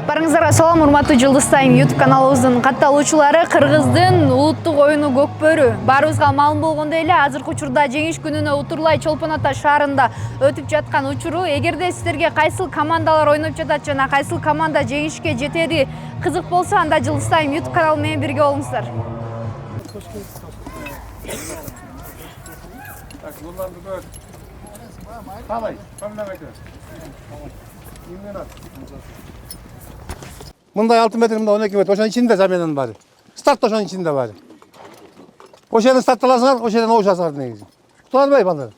Барыңыздарга салам, урматтуу Жылдыз Тайм YouTube каналыбыздын катталуучулары. Кыргыздын улуттук оюну Көкбөрү. Баарыбызга маалым болгондой эле, азыркы учурда жеңиш күнүнө Утурлай Чолпон Ата шаарында өтүп жаткан учуру. Эгерде сиздерге кайсыл командалар ойноп жатат жана кайсыл команда жеңишке жетери кызык болсо, анда Жылдыз Тайм YouTube каналы менен бирге болуңуздар. Мындай 6 метр, мында 12 метр, ошонун ичинде заменанын баары. Старт ошонун ичинде баары. Ошол жерден стартталасыңар, ошол жерден оушасыңар негизи. Уктуп албай балдар.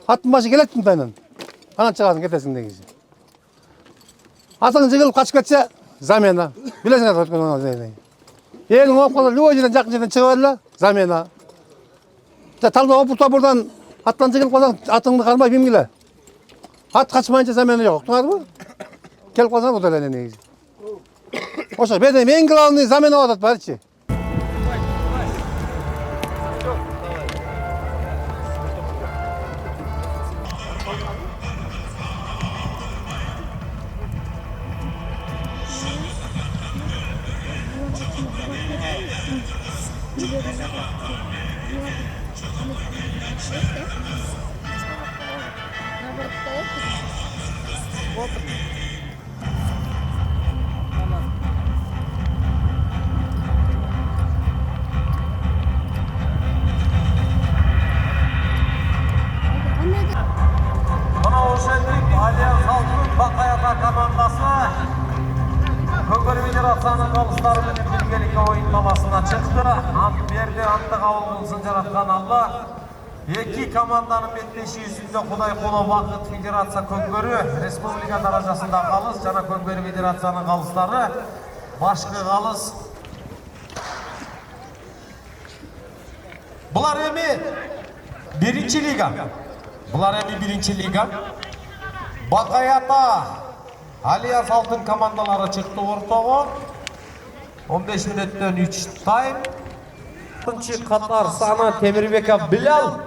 Аттын башы келет мындайынан. Анан чыгасың, кетесиң негизи. Атың жыгылып качып кетсе, замена. Билесиңер өткөн. Элиң оп калса, любой жерден жакын жерден чыгып эле, замена. Талда опурта бурдан аттан жыгылып калсаң, атыңды кармай бимгиле. Ат качмайынча замена жок, уктуңарбы? Келип калсаң бут эле негизи. Ошо бедем эң главный замена атат барчы. Альянс Алтын Бакай Ата командасы Көкбөрү федерациянын калыстары менен биргеликке оюн таласына чыкты. Ант берди, анты кабыл кылсын жараткан Алла. Эки команданын беттешүүсүндө Кудай коло Бакыт федерация Көкбөрү республика даражасында калыс жана Көкбөрү федерациянын калыстары башкы калыс. Булар эми биринчи лига. Бакай Ата Альянс Алтын командалары чыкты ортого. 15 мүнөттөн 3 тайм. Биринчи катар саны Темирбеков Билалдын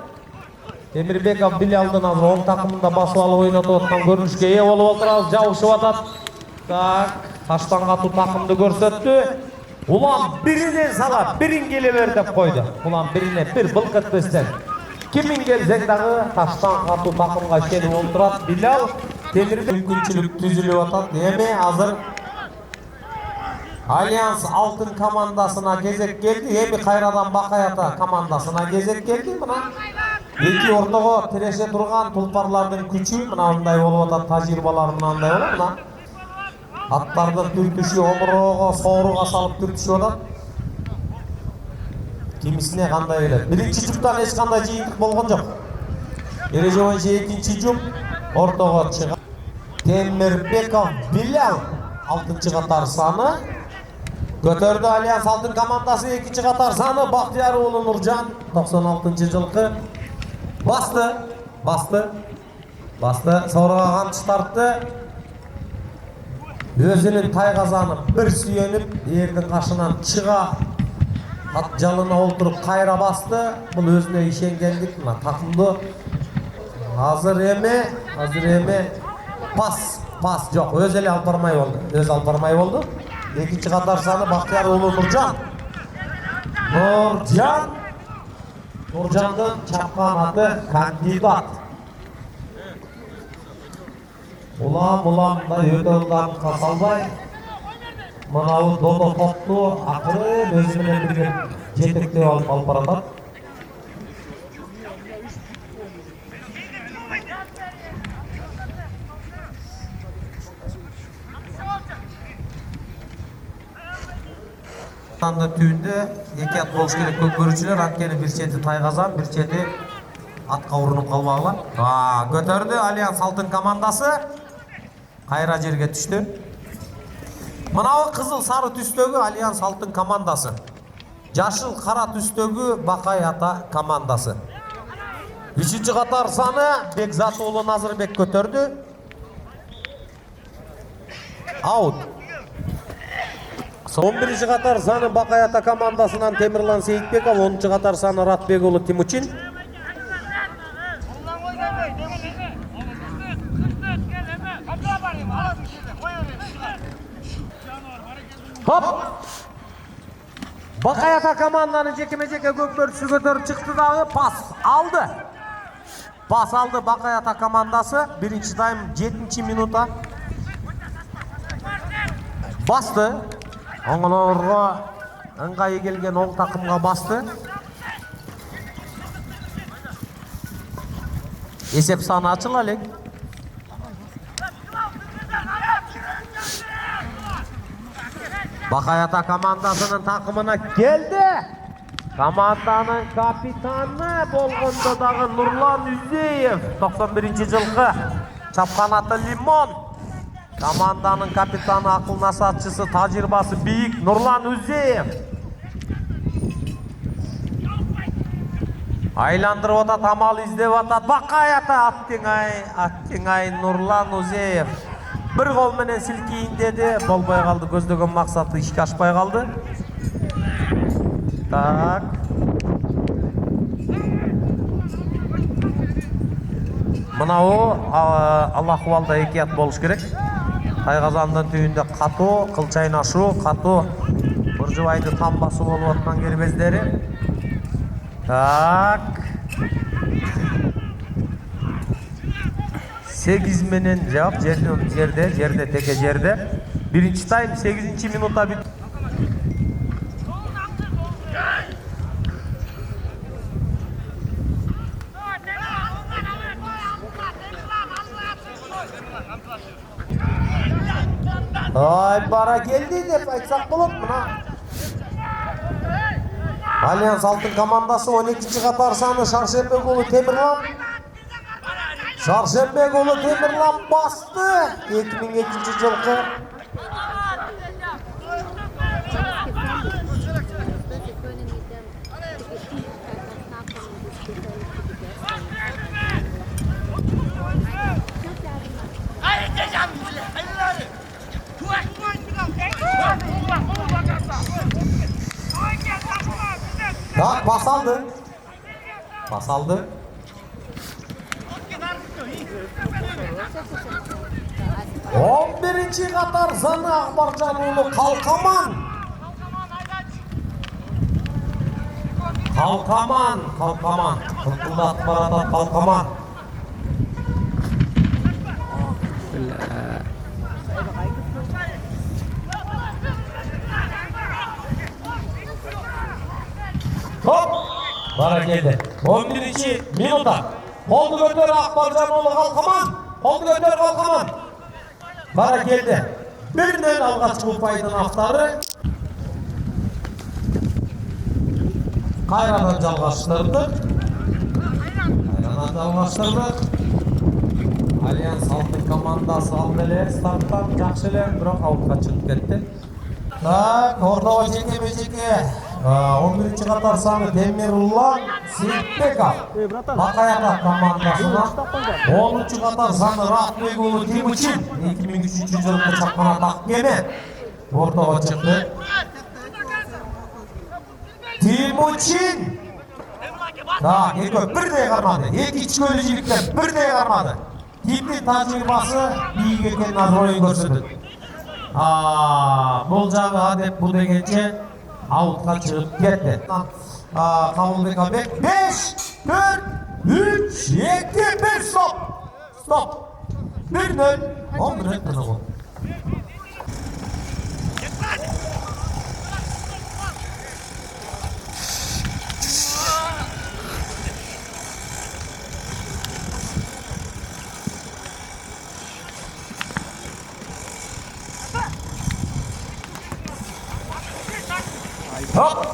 азыр оң такымында басып алып ойнотуп аткан көрүнүшкө ээ болуп отурабыз. Жабышып атат. Таштан катуу такымды көрсөттү. Улам биринен салат, бирин келе бер деп койду. Улам бирине бир былк этпестен. Кимин келсең дагы таштан катуу такымга ишенип отурат. Билал Темирбек мүмкүнчүлүк түзүлүп атат. Эми азыр Альянс Алтын командасына кезек келди. Эми кайрадан Бакай Ата командасына кезек келди. Мына эки ортого тиреше турган тулпарлардын күчү мындай болуп атат. Тажрыйбалар мындай болот. Мына аттардын түртүшү омурого, сооруга салып түртүшүп атат. Кимисине кандай келет? Биринчи жуптан эч кандай жыйынтык болгон жок. Эреже боюнча экинчи жуп ортого чыгат. Темирбеков Билал 6-чы катар саны көтөрдү. Альянс Алтын командасы 2-чы катар саны Бактияр уулу Нуржан 96-чы жылкы басты сооруга камчы тартты. Өзүнүн тайгазанып бир сүйөнүп эрдин кашынан чыга ат жалына олтуруп кайра басты. Бул өзүнө ишенгендик. Мына такымды азыр эми пас жок, өзү эле алып бармай болду. 2-чы катар саны Бактияр уулу Нуржандын чапкан аты кандидат. Улам-уламдай өтө ылдам касалбай мынау додо топту акырын өзү менен бирге жетектеп алып баратат. Түндө эки ат болуш керек көкбөрүчүлөр, анткени бир чети тайгазан, бир чети атка урунуп калбагыла. Көтөрдү Альянс Алтын командасы. Кайра жерге түштү. Мынау кызыл сары түстөгү Альянс Алтын командасы. Жашыл кара түстөгү Бакай Ата командасы. 3-чы катар саны Бекзат уулу Назырбек көтөрдү. Аут. 11-чы катар саны Бакай Ата командасынан Темирлан Сейитбеков, 10-чы катар саны Ратбек уулу Тимучин. Хоп! Бақай ата команданың жекеме-жеке көкбөрісі көтеріп шықты дағы пас алды. Пас алды Бақай ата командасы. Бірінші тайм 7-ші минута. Басты. Оңыларға ыңғайы келген оң тақымға басты. Есеп саны açıl әлек. Бақай ата командасының тақымына келді. Команданың капитаны болғанда дағы Нұрлан Үзеев. 91-ші жылғы чапқанаты Лимон. Команданың капитаны ақыл насатшысы тажирбасы биік Нұрлан Үзеев. Айландырып ата тамал издеп ата Бақай ата аттың ай Нұрлан Үзеев. Bir gol menen silkeyin dedi, bolbay kaldı, gözlüğün maksatı işe aşpay kaldı. Tak. Mına o Allah kuvalda ekiyat boluş gerek. Tayqazandın tüyünde katı, kılçayın aşı, katı. Burjubaydı tam bası olup atman gerbezleri. Tak. 8 menen cevap jerde teke jerde. Birinci time 8-ci minuta bit. Ay bara geldi dep aytsak bolot muna. Allianz Altın komandası 12-ci qatar sаны Şarşembegoğlu Temirlan. Şarşembegoğlu Temirlan bastı. 2002 жылғы. Tak basaldı. Basaldı. Birinci qatar sаны Akbarjanoğlu Kalkaman. Kalkaman. Kılkıldat baratat Kalkaman. Hop! Bara geldi. 11-ci minuta. Koldu götür Akbarjanoğlu Kalkaman. Koldu götür Kalkaman. Bara geldi. Birden alğaçkı paydın aftarı. Kayradan жалғаштырdık. Allianz Altın komandası aldılar. Starttan жақсы эле, бирок аутка чыгып кетти. Так, ордого жеке-жеке 11-ci qatar sаны Demirullah Seyitbekov. Baqay ata komandasына 10-cu qatar sаны Rahmegoğlu Timuçin. 2003 жылғы чапкан атак кеме. Ордого чыкты. Timuçin. Так, birдей кармады. Эки ичкөлүү жигиттер birдей кармады. Типтин тажрыйбасы бийик экенин азыр оюн көрсөтөт. Бул жагы адеп бул дегенче аутқа чыгып кетти. Кабылбек Абек 5, 4, 3, 2, 1 стоп. Стоп. 1-0. 10 минут тынуу. Hop!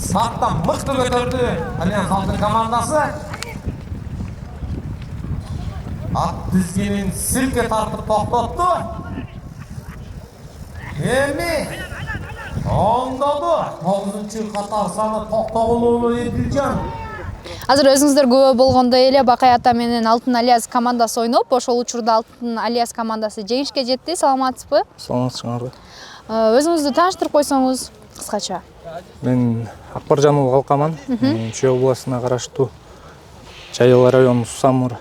Sağdan mıktı götürdü Allianz Altın komandası. At dizginin silke tartıp toxtattu. Emi оңдады. 9-чы қатар саны Тоқтоғұлұлы Еділжан. Азыр өзүңүздөр күбө болгондой эле Бакай ата менен Алтын Алияз командасы ойноп, ошол учурда Алтын Алияз командасы жеңишке жетти. Саламатсызбы? Саламатсыңарбы. Өзүңүздү тааныштырып койсоңуз кыскача. Мен Акбаржанов Калкаман, Чүй областына караштуу Чайыл району Сусамур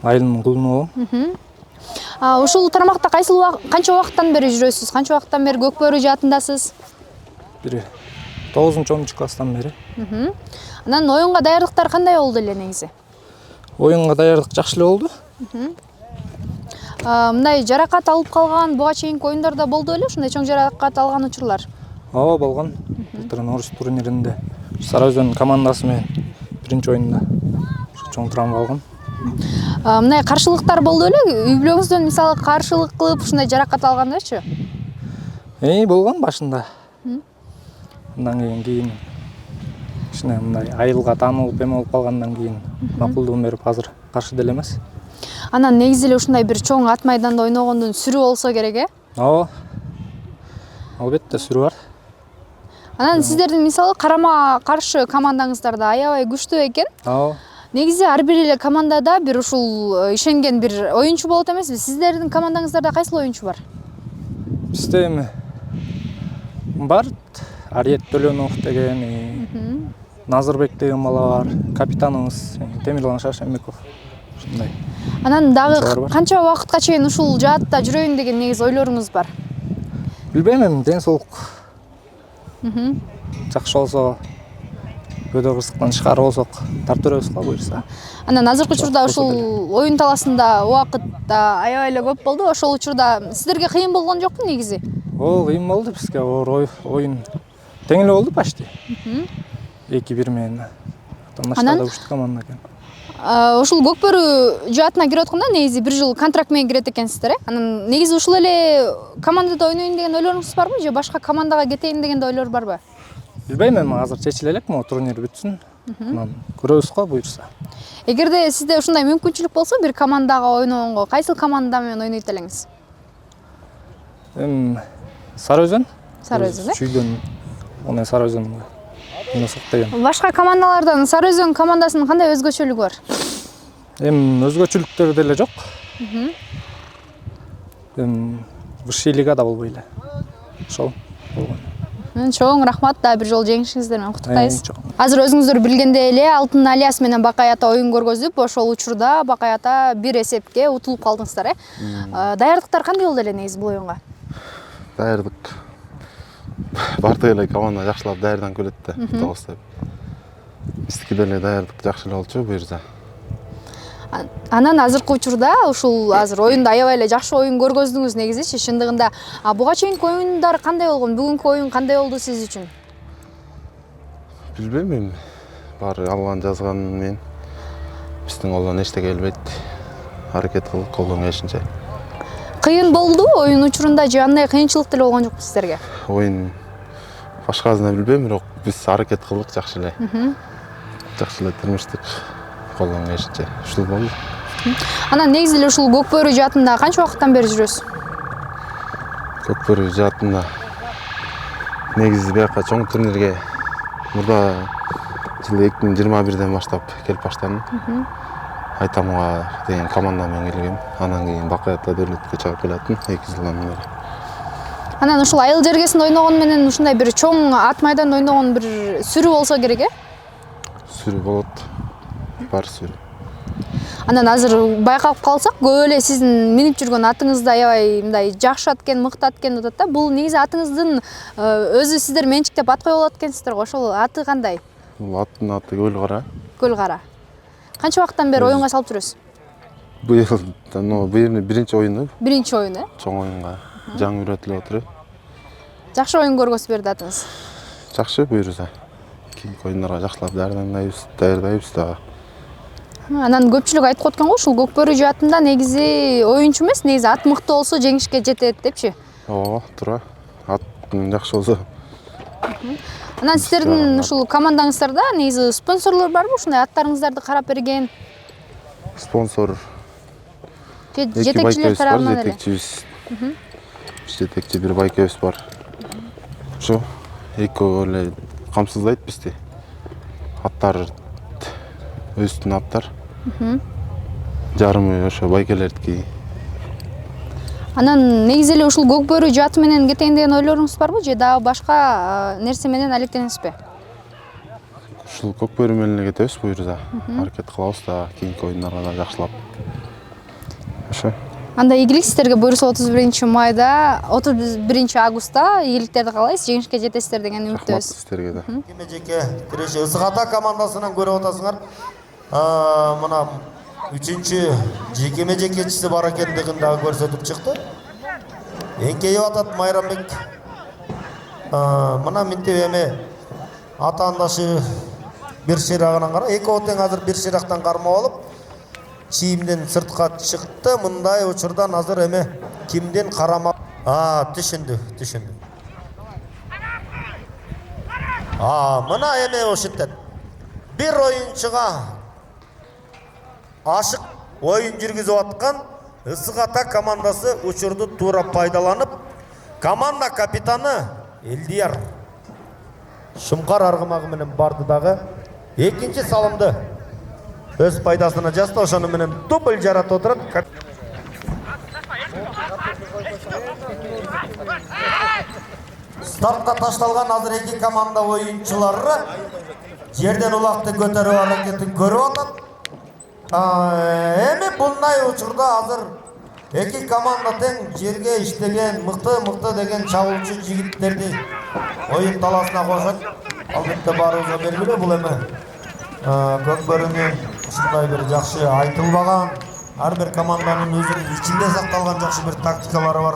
айылынын кулуну болом. Ушул тармакта канча убакыттан бери жүрөсүз? Канча убакыттан бери Көкбөрү жаатындасыз? Бир 9-10 класстан бери. Анан оюнга даярдыктар кандай болду эле негизи? Оюнга даярдык жакшы эле болду. Мындай жаракат алып калган буга чейинки оюндарда болду эле ушундай чоң жаракат алган учурлар? Ооба болгон. Былтыр Орус турниринде Сары Өзөн командасы менен биринчи оюнда чоң травма алгам. Мындай каршылыктар болду эле? Үй бүлөңүздөн мисалы каршылык кылып ушундай жаракат алгандачы? Болгон башында. Андан кийин кичине мындай айылга таанылып эме болуп калгандан кийин макулдугун берип азыр каршы деле эмес. Анан негизи эле ушундай бир чоң ат майданда ойногондун сүрү болсо керек, э? Ооба. Албетте сүрү бар. Анан сиздердин мисалы карама каршы командаңыздар да аябай күчтүү экен. Ооба. Негизи ар бир эле командада бир ушул ишенген бир оюнчу болот эмеспи? Сиздердин командаңыздарда кайсыл оюнчу бар? Бизде эми бар. Ариет Төлөнов деген, Назырбек деген бала бар, капитаныбыз Темирлан Шашембеков. Ушундай. Анан дагы канча убакытка чейин ушул жаатта жүрөйүн деген негизи ойлоруңуз бар? Билбейм, эми ден соолук жакшы болсо, өдө кырсыктан чыгарып болсок, тартып беребиз го буюрса. Анан азыркы учурда ушул оюн талаасында убакыт аябай эле көп болду. Ошол учурда сиздерге кыйын болгон жокпу негизи? Кыйын болду бизге. Оюн тең эле болду почти. 2-1 менен. Атамаштар да күчтүү команда экен. Ушул Көкбөрү жаатына кирип атканда негизи 1 жыл контракт менен кирет экенсиздер, э? Анан негизи ушул эле командада ойнойюн деген ойлоруңуз барбы же башка командага кетейин деген ойлор барбы? Билбейм, эми азыр чечиле элек, могу турнир бүтсүн. Анан көрөбүз го буюрса. Эгерде сизде ушундай мүмкүнчүлүк болсо бир командага ойногонго, кайсыл команда менен ойнойт элеңиз? Сары Өзөн. Сары Өзөн, э? Чүйдөн оне Сары Өзөнгө ойносок деген. Башка командалардан Сары Өзөн командасынын кандай өзгөчөлүгү бар? Өзгөчөлүктөр деле жок. Высший лигада болбой эле. Ошол болгон. Чоң рахмат, да бир жолу жеңишиңиздер менен куттуктайбыз. Азыр өзүңүздөр билгендей эле Алтын Алиас менен Бакай ата оюн көргөзүп, ошол учурда Бакай ата 1 эсепке утулуп калдыңыздар, э? Даярдыктар кандай болду эле негизи бул оюнга? Даярдык бардык эле команда жакшылап даярданып келет да, утабыз деп. Биздики деле даярдык жакшы эле болчу буюрса. Анан азыркы учурда ушул азыр оюнда аябай эле жакшы оюн көргөздүңүз негизичи. Чындыгында буга чейинки оюндар кандай болгон? Бүгүнкү оюн кандай болду сиз үчүн? Билбейм, эми баары алган жазган менен биздин колдон эчтеке келбейт. Аракет кылдык колдон келишинче. Кыйын болду оюн учурунда же андай кыйынчылык деле болгон жокпу сиздерге? Оюн башкасын билбейм, бирок биз аракет кылдык жакшы эле. Жакшы эле тырмыштык колдон келишинче. Ушул болду. Анан негизи эле ушул Көкбөрү жаатында канча убакыттан бери жүрөсүз? Көкбөрү жаатында негизи бияка чоң турнирге мурда жылы 2021ден баштап келип баштадым. Айтамга деген команда менен келгем. Анан кийин Бакай ата дөөлөткө чыгып келатым 2 жылдан бери. Анан ушул айыл жергесинде ойногон менен ушундай бир чоң ат майданда ойногон бир сүрү болсо керек, э? Сүрү болот. Бар сүрү. Анан азыр байкап калсак, көп эле сиздин минип жүргөн атыңызды аябай мындай жакшы ат экен, мыкты ат экен деп атат да. Бул негизи атыңыздын өзү сиздер менчиктеп ат коюп алат экенсиздер го. Ошол аты кандай? Бул аттын аты Көл Кара. Көл Кара. Канча убакыттан бери оюнга салып жүрөсүз? Быйыл биринчи оюну. Биринчи оюн, э? Чоң оюнга жаңы үйрөтүлүп отуруп. Жакшы оюн көргөзүп берди атыңыз. Жакшы буюрса. Кийинки оюндарга жакшылап даярдайбыз дагы. Анан көпчүлүк айтып коткон го, ушул Көкбөрү жаатында негизи оюнчу эмес, негизи ат мыкты болсо жеңишке жетет депчи. Ооба, туура. Ат жакшы болсо. Анан сиздердин ушул командаңыздарда негизи спонсорлор барбы? Ушундай аттарыңыздарды карап берген Спонсор жетекчилер тарабынан эле. Жетекчи бир байкебиз бар. Ошо экөө эле камсыздайт бизди. Аттар өздүн аттар. Жарымы ошо байкелердики. Анан негизи эле ушул Көкбөрү жааты менен кетейин деген ойлоруңуз барбы же дагы башка нерсе менен алектенесизби? Ушул Көкбөрү менен эле кетебиз буюрса. Аракет кылабыз да кийинки оюндарга да жакшылап. Ошо. Анда ийгилик сиздерге буюрса 31 майда 31 августта ийгиликтерди каалайсыз, жеңишке жетесиздер деген Рахмат үмүттөбүз. сіздерге де. Жеке тиреши ысык ата командасынан көрүп атасыңар. Мына 3-чү жекеме жекечиси бар экендигин дагы көрсөтүп чыкты. Эңкейип атат Майрамбек. Мына минтип эми атаандашы бир ширагынан кара, экөө тең азыр бир ширактан кармап алып, чийимден сыртка чыкты. Мындай учурдан азыр эми кимден карама. Түшүндү. Мына эме ошентет. Бир оюнчуга ашык ойын жүргүзүп аткан ысык ата командасы учурду туура пайдаланып, команда капитаны Элдияр Шумкар аргымагы менен барды дагы экинчи салымды өз пайдасына жасты. Ошону менен дубль жаратып отурат. Стартка ташталган азыр эки команда оюнчулары жерден улакты көтөрүү аракетин көрүп атат. Эми мындай учурда азыр эки команда тең жерге иштеген мыкты деген чабуулчу жигиттерди оюн таласына кошот. Албетте баарыбызга белгилүү, бул эми Көкбөрүнүн ушундай бир жакшы айтылбаган, ар бир команданын өзүнүн ичинде сакталган жакшы бир тактикалары бар.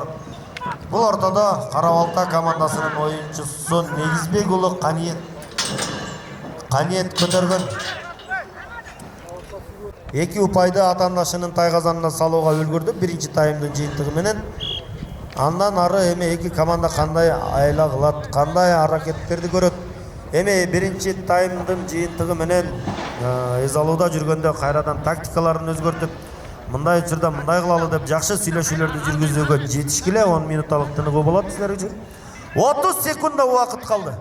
Бул ортодо Кара Балта командасынын оюнчусу Негизбек уулу Каниет көтөргөн. Эки упайды атаандашынын тайгазанына салууга үлгүрдү биринчи таймдын жыйынтыгы менен. Андан ары эми эки команда кандай айла кылат, кандай аракеттерди көрөт. Эми биринчи таймдын жыйынтыгы менен эз алууда жүргөндө кайрадан тактикаларын өзгөртүп, мындай учурда мындай кылалы деп жакшы сүйлөшүүлөрдү жүргүзүүгө жетишкиле. 10 минутталык тыныгуу болот силер үчүн. 30 секунда убакыт калды.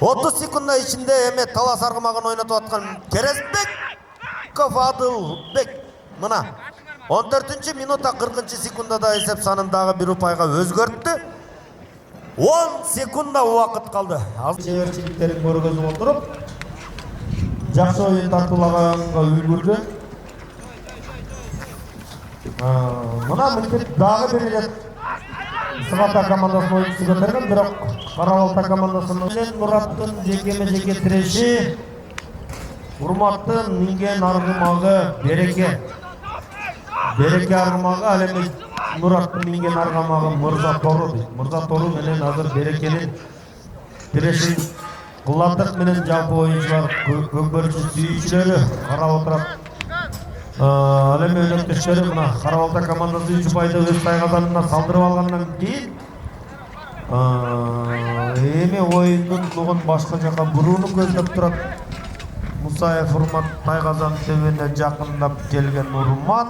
30 секунда ичинде эме талас аргымагын ойнотуп аткан Керезбеков Адылбек. Мына 14 минутта 40 секундада эсеп санын дагы бир упайга өзгөрттү. 10 секунда убакыт калды. Чеберчиликтерин көргөзүп отуруп, жакшы оюн тартуулаганга үлгүрдү. Мына мынтип дагы бир рет ысык ата командасынын оюнчусу көтөргөн, бирок Кара Балта командасынын Мураттын жекеме жеке тиреши, Урматтын минген аргымагы Береке аргымагы, ал эми Мураттын минген аргымагы Мырза Тору менен азыр Берекенин тирешин кулландык менен жалпы оюнчулар көкбөрүчү сүйүүчүлөрү карап отурат. Ал эми өнөктөштөрү мына Кара Балта командасы 3 упайды өз тайгазанына салдырып алгандан кийин эми оюндун нугун башка жака бурууну көздөп турат. Мусаев Урмат тайгазан төбүнө жакындап келген Урмат,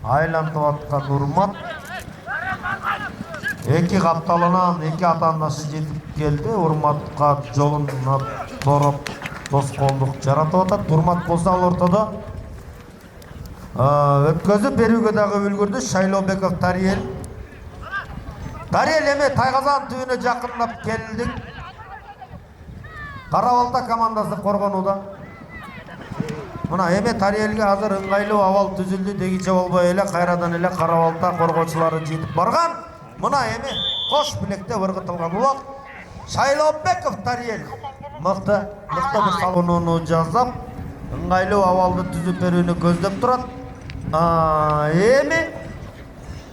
айлантып аткан Урмат эки капталынан эки атаандашы жетип келди. Урматка жолун тороп тоскоолдук жаратып атат. Урмат болсо ал ортодо өткөзүп берүүгө дагы үлгүрдү. Шайлообеков Тариел эми тайгазан түбүнө жакындап келди. Кара Балта командасы коргонууда. Мына эми Тариелге азыр ыңгайлуу абал түзүлдү дегиче болбой эле кайрадан эле Кара Балта коргоочулары жетип барган. Мына эми кош билекте ыргытылган убак. Шайлообеков Тариел мыкты бир салууну жасап, ыңгайлуу абалды түзүп берүүнү көздөп турат.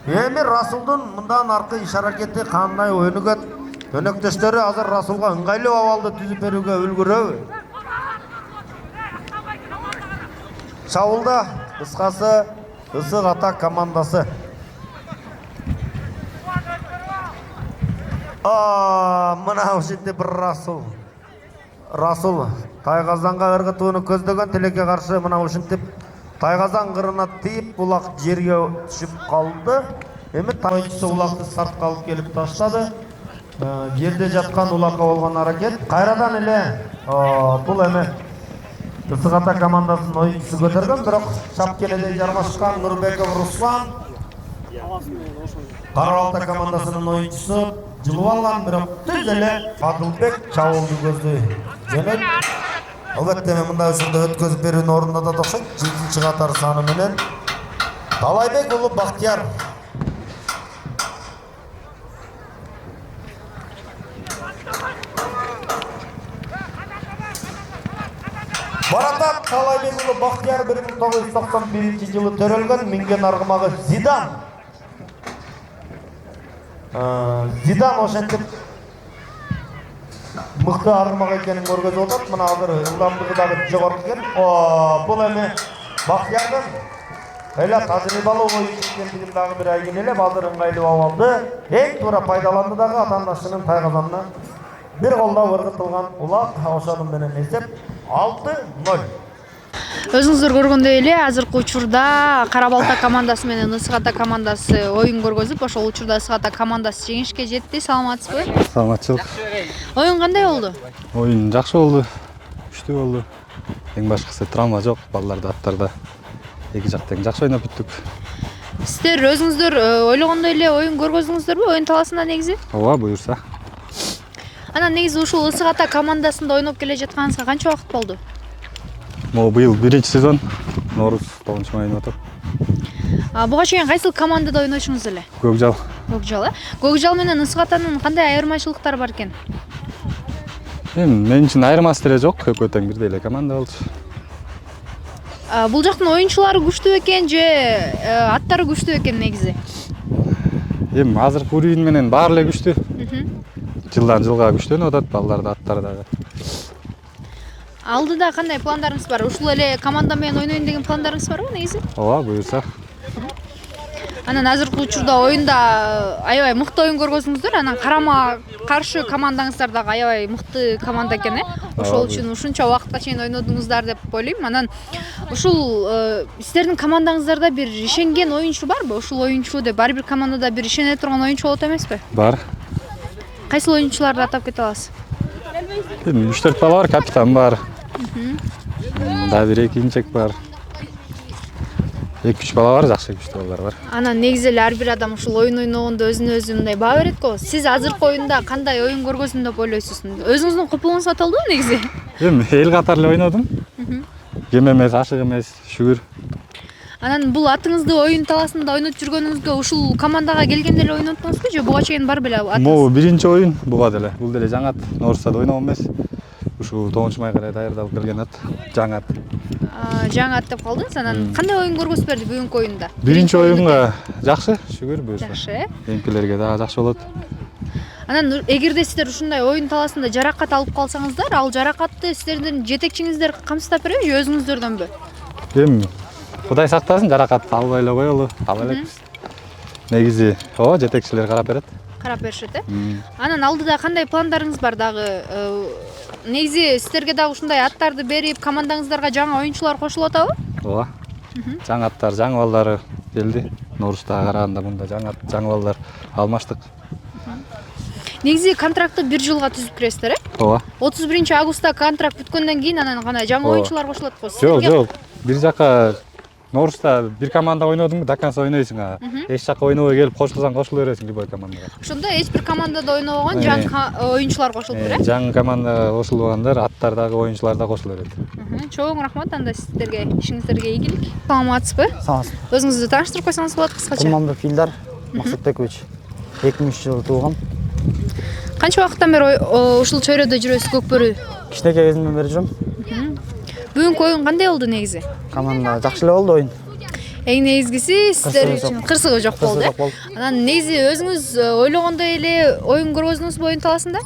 Эми Расулдун мындан аркы иш аракети кандай өнүгөт? Өнөктөштөрү азыр Расулга ыңгайлуу абалды түзүп берүүгө үлгүрөбү? Чабуулда кыскасы ысык ата командасы. Мына ушинтип Расул тайгазанга ыргытууну көздөгөн, тилекке каршы мына ушинтип тайгазан кырына тийип улак жерге түшүп калды. Эми оюнчусу улакты сартка алып келип таштады. Жерде жаткан улакка болгон аракет. Кайрадан эле бул эми ысык ата командасынын оюнчусу көтөргөн, бирок шапкеледе жармашкан Нурбеков Руслан Кара Балта командасынын оюнчусу жылып алган, бирок түз эле Адылбек чабуулду көздү жөнөт. Албетте мен мындай учурда өткөзүп берүүнү орундатат окшойт. 7-чи катар саны менен Талайбек уулу Бактияр. Баратат Талайбек уулу Бактияр 1991-жылы төрөлгөн, минген аргымагы Зидан. Зидан ошентип мыкты аргымак экенин көргөзүп атат. Мына азыр ылдамдыгы дагы жогору экен. Бул эми Бактиярдын эля тажрыйбалуу оюнчу экендигин дагы бир айгин эле балдыр ыңгайлуу абалды эң туура пайдаланды дагы атаандашынын тайгазанына бир колдоп ыргытылган улак. Ошонун менен эсеп 6-0. Өзүңүздөр көргөндөй эле азыркы учурда Кара Балта командасы менен Ысык Ата командасы оюн көргөзүп, ошол учурда Ысык Ата командасы жеңишке жетти. Саламатсызбы? Саламатчылык. Оюн кандай болду? Оюн жакшы болду. Күчтүү болду. Эң башкысы травма жок. Балдарда, аттарда эки жак тең жакшы ойноп бүттүк. Сиздер өзүңүздөр ойлогондой эле оюн көргөздүңүздөрбү оюн талаасында негизи? Ооба, буюрса. Анан негизи ушул Ысык Ата командасында ойноп келе жатканыңызга канча убакыт болду? Могу быйыл 1-сезон. Нооруз 9-май ойноп атам. Буга чейин кайсыл командада ойношуңуз эле? Көкжал. Көкжал, Көкжал менен Ысык Атанын кандай айырмачылыктары бар экен? Мен үчүн айырмасы деле жок. Экөө тең бирдей эле команда болчу. Бул жактын оюнчулары күчтүү экен же аттары күчтүү экен негизи? Азыркы уровень менен баары эле күчтүү. Жылдан жылга күчтөнүп атат, балдарда, аттары дагы. Алдыда кандай пландарыңыз бар? Ушул эле команда менен ойнойн деген пландарыңыз барбы негизи? Ооба, буюрса. Анан азыркы учурда оюнда аябай мыкты оюн көргөзүңүздөр. Анан карама каршы командаңыздар дагы аябай мыкты команда экен, Ошол үчүн ушунча убакытка чейин ойнодуңуздар деп ойлойм. Анан ушул сиздердин командаңыздарда бир ишенген оюнчу барбы? Ушул оюнчу деп ар бир командада бир ишене турган оюнчу болот эмеспи? Бар. Кайсыл оюнчуларды атап кете аласыз? 3-4 бала бар, капитан бар. Дагы бир экинчек бар. 2-3 бала бар, жакшы күчтүү балдар бар. Анан негизи эле ар бир адам ушул оюн ойногондо өзүнө өзү мындай баа берет го. Сиз азыркы оюнда кандай оюн көргөздүм деп ойлойсуз? Өзүңүздүн купуңуз сатылдыбы негизи? Эл катары эле ойнодум. Кем эмес, ашык эмес, шүгүр. Анан бул атыңызды оюн талаасында ойноп жүргөнүңүзгө ушул командага келгенде эле ойноттуңузбу же буга чейин бар беле атыңыз? Могу биринчи оюн буга деле. Бул деле жаңы ат. Норусда ойногон эмес. Ушул 9-майга карай даярдалып келген ат. Жаңы ат. Жаңы ат деп калдыңыз. Анан кандай оюн көргөзүп берди бүгүнкү оюнда? Биринчи оюнга жакшы, шүгүр буюрса. Жакшы. Кийинкилерге дагы жакшы болот. Анан эгерде сиздер ушундай оюн талаасында жаракат алып калсаңыздар, ал жаракатты сиздердин жетекчиңиздер камсыздап береби же өзүңүздөрдөнбү? Кудай сактасын, жаракат албай эле коелу, ала элекпиз. Негизи, жетекчилер карап берет. Карап беришет, Анан алдыда кандай пландарыңыз бар дагы? Негизи сиздерге дагы ушундай аттарды берип, командаңыздарга жаңы оюнчулар кошулуп атабы? Ооба. Жаңы аттар, жаңы балдары келди. Норустага караганда мында жаңы балдар алмаштык. Негизи контрактты 1 жылга түзүп киресиздер, Ооба. 31-августта контракт бүткөндөн кийин анан кандай жаңы оюнчулар кошулат го? Жок. Бир жака Норусда бир команда ойнодуңбу, до конца ойнойсуң. Эч жака ойнобой келип кошулсаң кошуло бересиң любой командага. Ошондо эч бир командада ойнобогон жаңы оюнчулар кошулуп берет. Жаңы командага кошулгандар, аттардагы оюнчулар да кошуло берет. Чоң рахмат анда сиздерге, ишиңиздерге ийгилик. Саламатсызбы? Саламатсызбы. Өзүңүздү тааныштырып койсоңуз болот кыскача. Курманбек Илдар Максатбекович. 2003-жылы туулган. Канча убакыттан бери ушул чөйрөдө жүрөсүз Көкбөрү? Кичинекей кезимден бери жүрөм. Бүгүнкү оюн кандай болду негизи? Команда жакшы эле болду оюн. Эң негизгиси сиздер үчүн кырсыгы жок болду. Анан негизи өзүңүз ойлогондой эле оюн көргөздүңүзбү оюн талаасында?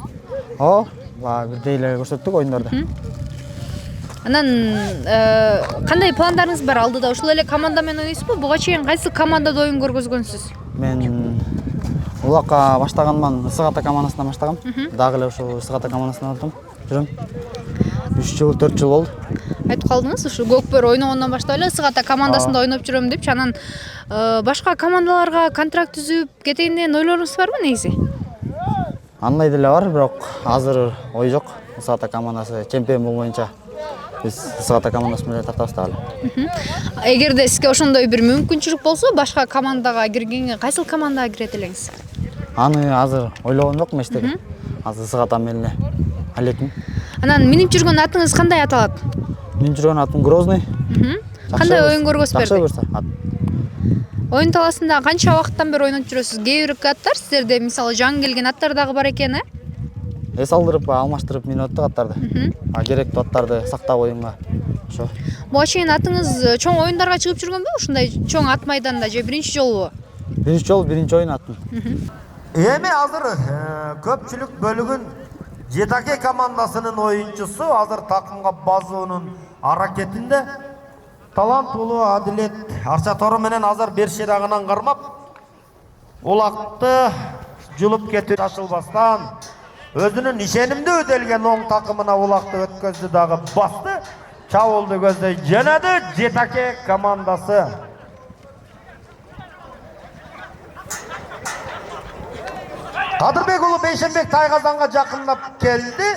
Ооба, бирдей эле көрсөттүк оюндарды. Анан кандай пландарыңыз бар алдыда? Ушул эле команда менен ойнойсузбу? Буга чейин кайсы командада оюн көргөзгөнсүз? Мен улакка баштагандан Ысык Ата командасынан баштагам. Дагы эле ушул Ысык Ата командасында отурдум. Жүрөм. 3 жыл, 4 жыл болду. Айтып калдыңыз, ушу Көкбөрү ойногондон баштап эле Ысык Ата командасында ойноп жүрөм депчи. Анан башка командаларга контракт түзүп кетейин деген ойлоруңуз барбы негизи? Андай деле бар, бирок азыр ой жок. Ысык Ата командасы чемпион болбоюнча биз Ысык Ата командасы менен тартабыз дагы. Эгерде сизге ошондой бир мүмкүнчүлүк болсо, башка командага киргенге кайсыл командага кирет элеңиз? Аны азыр ойлогон жокмун эчтеге. Азыр Ысык Ата менен элекмин. Анан минип жүргөн атыңыз кандай аталат? Мен жүргөн атым Грозный. Кандай оюн көргөзүп Жакшы берди? көрсө ат. Оюн талаасында канча убакыттан бери ойноп жүрөсүз? Кээ бир аттар сиздерде мисалы жаңы келген аттар дагы бар экен, Эс алдырып, алмаштырып минеп аттык аттарды. Керектүү аттарды сактап оюнга. Ошо. Буга чейин атыңыз чоң оюндарга чыгып жүргөнбү? Ушундай чоң ат майданда же биринчи жолубу? Биринчи жолу биринчи оюн аттым. Эми азыр көпчүлүк бөлүгүн Жетаке командасынын оюнчусу азыр такымга базуунун аракетинде. Таланттуу Адилет Арчатору менен азыр бер ширагынан кармап, улакты жулуп кетүү ташылбастан өзүнүн ишенимдүү делген оң такымына улакты өткөздү дагы басты. Чабуулду көздөй жөнөдү Жетаке командасы. Кадырбек уулу Бейшенбек Тайгазанга жакындап келди.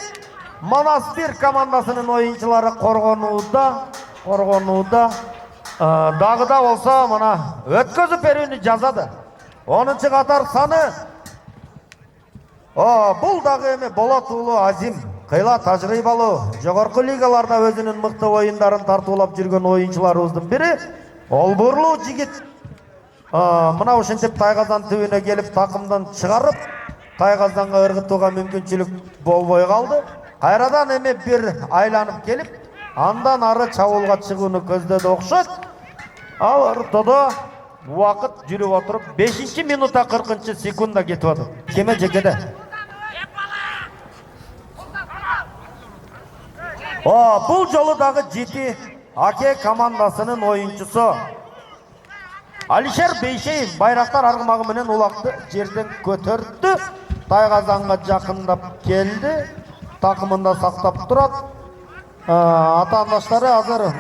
Манас 1 командасынын оюнчулары коргонууда. Дагы да болсо мына өткөзүп берүүнү жазады. 10-чы катар саны. Бул дагы эми Болот уулу Азим. Кыйла тажрыйбалуу жогорку лигаларда өзүнүн мыкты оюндарын тартуулап жүргөн оюнчуларыбыздын бири. Олбурлуу жигит. Мына ушинтип Тайгазан түбүнө келип такымдан чыгарып, Тайгазанга ыргытууга мүмкүнчүлүк болбой калды. Кайрадан эми бир айланып келип, андан ары чабуулга чыгууну көздөдү окшойт. Ал ортодо убакыт жүрүп отуруп 5-минутта 40-секундда кетип атат. Кеме жекеде. Бул жолу дагы жети Аке командасынын оюнчусу Алишер Бейшеев байрактар аргымагы менен улакты жерден көтөрдү. Тайгазанга жакындап келди. Такымында сактап турат. Атаандаштары азыр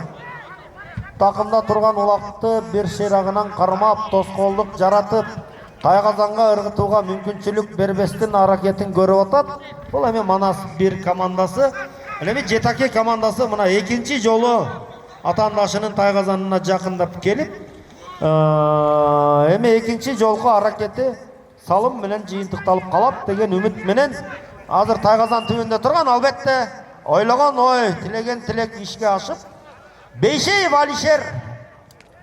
такымда турган улакты бир ширагынан кармап, тоскоолдук жаратып, Тайгазанга ыргытууга мүмкүнчүлүк бербестин аракетин көрүп атат. Бул эми Манас 1 командасы. Эми Жетаке командасы мына экинчи жолу атаандашынын Тайгазанына жакындап келип, эми экинчи жолку аракети салым менен жыйынтыкталып калат деген үмүт менен азыр Тайгазан түбүндө турган, албетте ойлогон ой, тилеген тилек ишке ашып, Бейшеев Алишер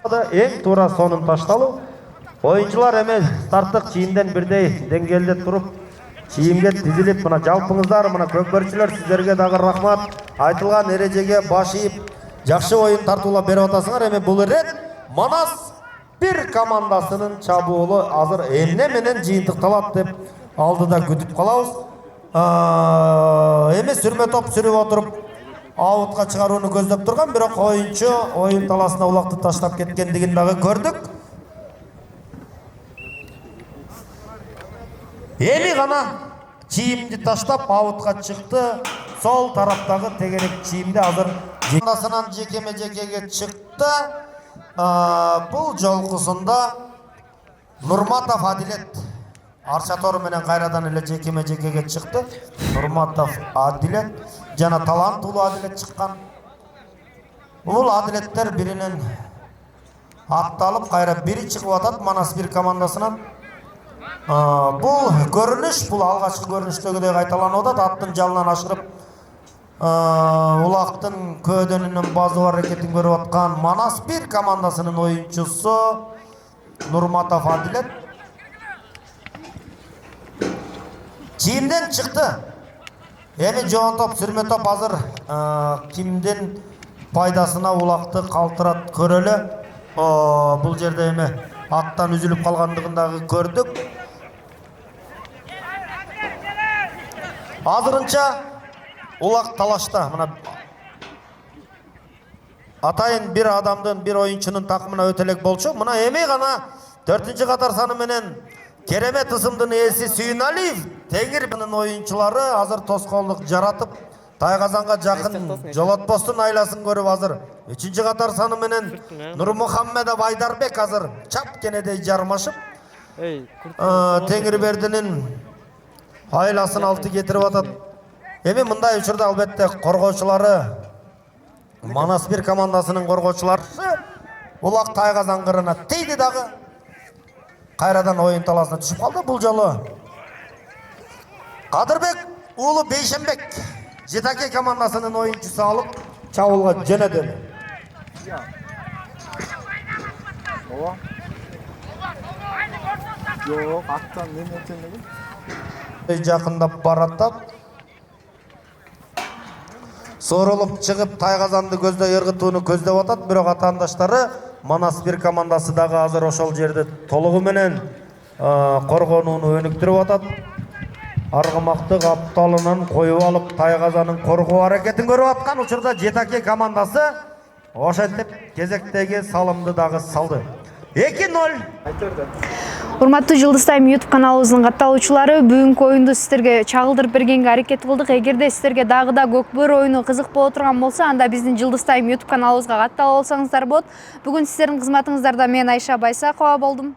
эң туура сонун ташталуу. Оюнчулар эми старттык чийимден бирдей деңгээлде туруп, чийимге тизилип, мына жалпыңыздар, мына көкбөрчүлөр сиздерге дагы рахмат. Айтылган эрежеге баш ийип, жакшы оюн тартуулап берип атасыңар. Эми бул ирет Манас 1 командасынын чабуулу азыр эмне менен жыйынтыкталат деп алдыда күтүп калабыз. Эми сүрмө топ сүрүп отуруп аутка чыгарууну көздөп турган, бирок оюнчу оюн таласына улакты таштап кеткендигин дагы көрдүк. Эми гана чийимди таштап аутка чыкты. Сол тараптагы тегерек чийимди азыр командасынан жекеме-жекеге чыкты. Бул жолкусунда Нурматов Адилет Арчатору менен кайрадан эле жекеме-жекеге чыкты. Нурматов Адилет жана таланттуу Адилет чыккан. Бул Адилеттер биринен атталып кайра бири чыгып атат Манас 1 командасынан. Бул көрүнүш, бул алгачкы көрүнүштөгүдөй кайталанып атат. Аттын жалынан ашырып улактын көөдөнүнөн базуу аракетин көрүп аткан Манас 1 командасынын оюнчусу Нурматов Адилет чийимден чыкты. Эми жоон топ, сүрмө топ азыр кимдин пайдасына улакты калтырат көрөлү. Бул жерде эми аттан үзүлүп калгандыгын дагы көрдүк. Азырынча улак талашта. Мына атайын бир адамдын, бир оюнчунун такымына өтө элек болчу. Мына эми гана 4-чы катар саны менен керемет ысымдын ээси Сүйүналиев Теңирбинин оюнчулары азыр тоскоолдук жаратып, Тайгазанга жакын жолотпостун айласын көрүп азыр 3-чы катар саны менен Нурмухаммедов Айдарбек азыр чап кенедей жармашып Теңирбердинин айласын алты кетирип атат. Эми мындай учурда албетте коргоочулары Манас 1 командасынын коргоочулары улак Тайгазан кырына тийди дагы. Кайрадан оюн таласына түшүп калды. Бул жолу Кадырбек уулу Бейшенбек Жетаке командасынын оюнчусу алып чабуулга жөнөдү. Жок, аттан неме экенлиги? Жакындап бараттап сооролуп чыгып Тайгазанды көздөй ыргытууну көздөп атат, бирок атаандаштары Манас бир командасы дагы азыр ошол жерде толугу менен коргонууну өнүктүрүп атат. Аргымакты капталынан коюп алып Тайгазанын коргоо аракетин көрүп аткан учурда Жетаке командасы ошентип кезектеги салымды дагы салды. 2-0. Урматтуу Жылдыз Тайм YouTube каналыбыздын катталуучулары, бүгүнкү оюнду сиздерге чагылдырып бергенге аракет кылдык. Эгерде сиздерге дагы да көкбөр оюну кызык боло турган болсо, анда биздин Жылдыз Тайм YouTube каналыбызга катталып алсаңыздар болот. Бүгүн сиздердин кызматыңыздарда мен Айша Байсакова болдум.